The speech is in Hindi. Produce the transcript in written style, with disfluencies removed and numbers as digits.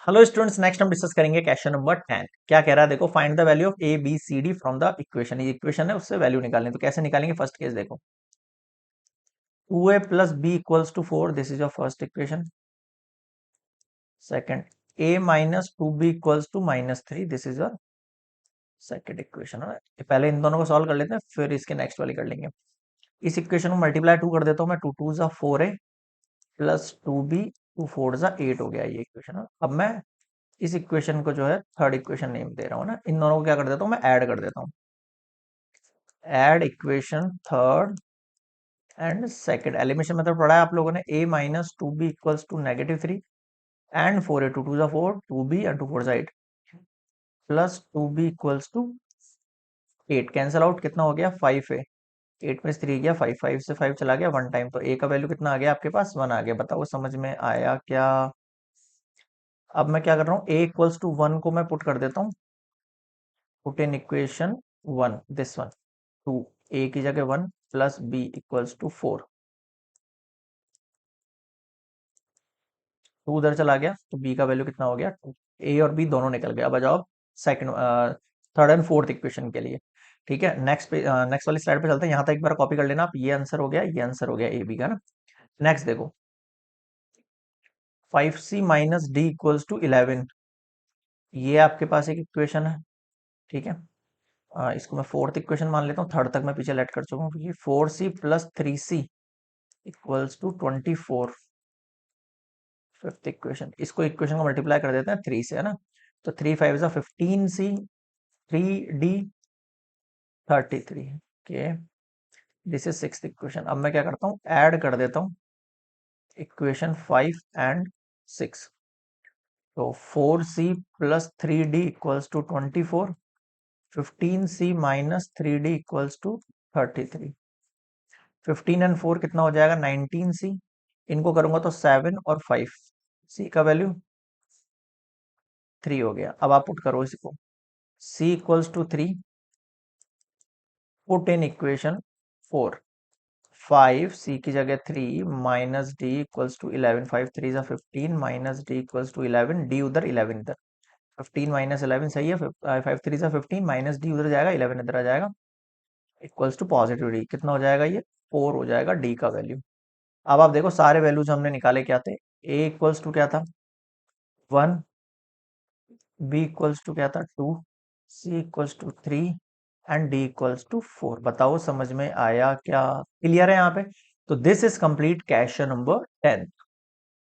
हेलो स्टूडेंट्स, नेक्स्ट हम डिस्कस करेंगे क्वेश्चन नंबर 10। क्या कह रहा है, देखो, find the value of A B C D from the equation. ये इक्वेशन है, उससे वैल्यू निकालनी है। तो कैसे निकालेंगे? फर्स्ट केस देखो, 2a plus B equals to 4, this is your first equation. Second, a minus 2b equals to -3, this is your second equation है। पहले इन दोनों को सॉल्व कर लेते हैं, फिर इसके नेक्स्ट वाली कर लेंगे। इस इक्वेशन को मल्टीप्लाई 2 कर देता हूँ मैं, 2 2 जा 4a प्लस 2b 2 4 जा 8 हो गया ये इक्वेशन है। अब मैं इस इक्वेशन को जो है थर्ड इक्वेशन नेम दे रहा हूँ ना, इन दोनों को क्या कर देता हूँ मैं, ऐड कर देता हूँ। Add equation third and second. Elimination method पढ़ा है आप लोगों ने। a minus 2b equals to -3 and 4a, 2 2 जा 4, 2b एंड 2 4 जा 8 plus 2b equals to 8। Cancel out, कितना हो गया? 5a। 8 में से 3 गया 5, 5 से 5 चला गया 1 टाइम, तो a का वैल्यू कितना आ गया आपके पास? 1 आ गया। बताओ समझ में आया क्या? अब मैं क्या कर रहा हूँ, a इक्वल्स टू 1 को मैं पुट कर देता हूँ। Put in equation 1, this one, 2, a की जगह 1 प्लस b इक्वल्स टू 4। 2 उधर चला गया तो b का वैल्यू कितना हो गया? 2। a और b दोनों निकल गए। अब आ जाओ second, third and fourth equation के लिए। ठीक है, नेक्स्ट वाली स्लाइड पे चलते हैं। यहाँ तक एक बार कॉपी कर लेना आप। ये आंसर हो गया, ये आंसर हो गया ए बी का ना। नेक्स्ट देखो, 5c minus D equals to 11। ये आपके पास एक इक्वेशन है। ठीक है, इसको मैं फोर्थ इक्वेशन मान लेता हूँ। थर्ड तक मैं पीछे लेट कर चुका हूँ, क्योंकि 4c plus 3c equals to 24। Fifth equation, इसको इक्वेशन को मल्टीप्लाई कर देते हैं 3 से, है ना। तो 3 5 जा 15c, 3d 33 के। This is sixth equation. अब मैं क्या करता हूँ, ऐड कर देता हूँ इक्वेशन 5 एंड 6। तो 4c plus 3d equals to 24, 15c minus 3d equals to 33। 15 and 4 कितना हो जाएगा? 19c। इनको करूंगा तो 7 और 5, c का वैल्यू 3 हो गया। अब आप पुट करो इसको, c equals to 3, put in equation 4। 5 c की जगह 3 माइनस d इक्वल्स टू 11, 5 3 जा 15 minus d equals to 11, d उधर 11 इधर, 15 माइनस 11 सही है। 5 3 जा 15 माइनस d उधर जाएगा, 11 इधर आ जाएगा, इक्वल्स टू पॉजिटिव d। कितना हो जाएगा? ये 4 हो जाएगा d का वैल्यू। अब आप देखो, सारे वैल्यूज हमने निकाले क्या थे। a इक्वल्स टू क्या था? 1, b इक्वल्स टू क्या था? 2, c equals to 3 and d equals to 4। बताओ समझ में आया क्या? क्लियर है यहाँ पे? तो this is complete question number 10।